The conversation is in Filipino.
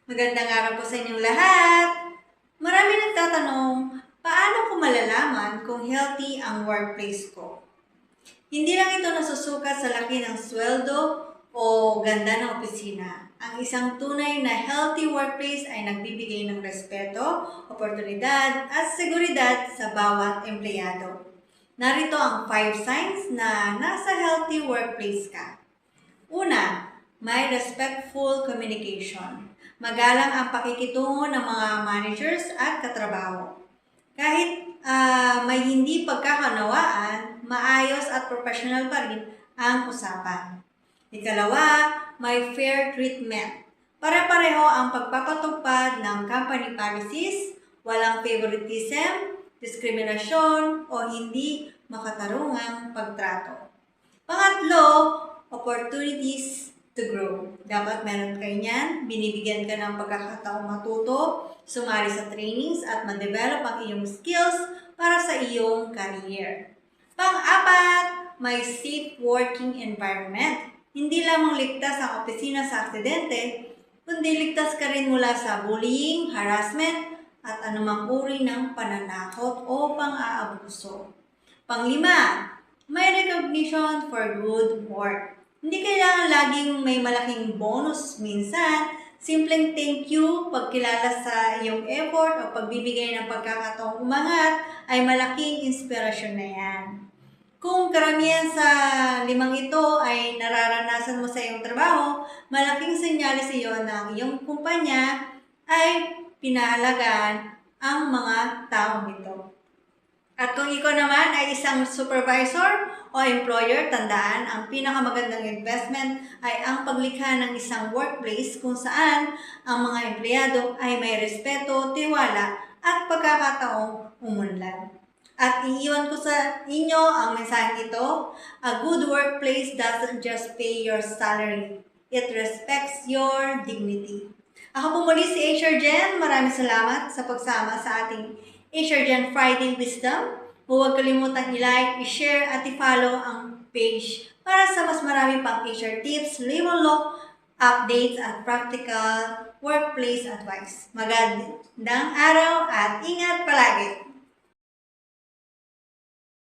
Magandang araw po sa inyong lahat. Marami nagtatanong, paano ko malalaman kung healthy ang workplace ko? Hindi lang ito nasusukat sa laki ng sweldo o ganda ng opisina. Ang isang tunay na healthy workplace ay nagbibigay ng respeto, oportunidad at seguridad sa bawat empleyado. Narito ang 5 signs na nasa healthy workplace ka. Una, may respectful communication. Magalang ang pakikitungo ng mga managers at katrabaho. Kahit may hindi pagkakanawaan, maayos at professional pa rin ang usapan. Ikalawa, may fair treatment. Pare-pareho ang pagpapatupad ng company policies, walang favoritism, diskriminasyon o hindi makatarungang pagtrato. Pangatlo, opportunities to grow. Dapat meron kayo niyan, binibigyan ka ng pagkakataong matuto, sumali sa trainings at ma-develop ang iyong skills para sa iyong career. Pang-apat, may safe working environment. Hindi lamang ligtas ang opisina sa aksidente, kundi ligtas ka rin mula sa bullying, harassment, at anumang uri ng pananakot o pang-aabuso. Pang-lima, may recognition for good work. Hindi kailangan laging may malaking bonus. Minsan, simpleng thank you, pagkilala sa iyong effort o pagbibigay ng pagkakataong umangat ay malaking inspirasyon na yan. Kung karamihan sa 5 ito ay nararanasan mo sa iyong trabaho, malaking senyales iyon na ang iyong kumpanya ay pinahalagaan ang mga taong ito. At kung ikaw naman ay isang supervisor o employer, tandaan, ang pinakamagandang investment ay ang paglikha ng isang workplace kung saan ang mga empleyado ay may respeto, tiwala at pagkakataong umunlad. At iiwan ko sa inyo ang mensaheng ito, a good workplace doesn't just pay your salary, it respects your dignity. Ako po muli si HR Jen. Maraming salamat sa pagsama sa ating HR Jen Friday Wisdom. Huwag kalimutang i-like, i-share at i-follow ang page para sa mas marami pang HR tips, labor law, updates at practical workplace advice. Magandang araw at ingat palagi!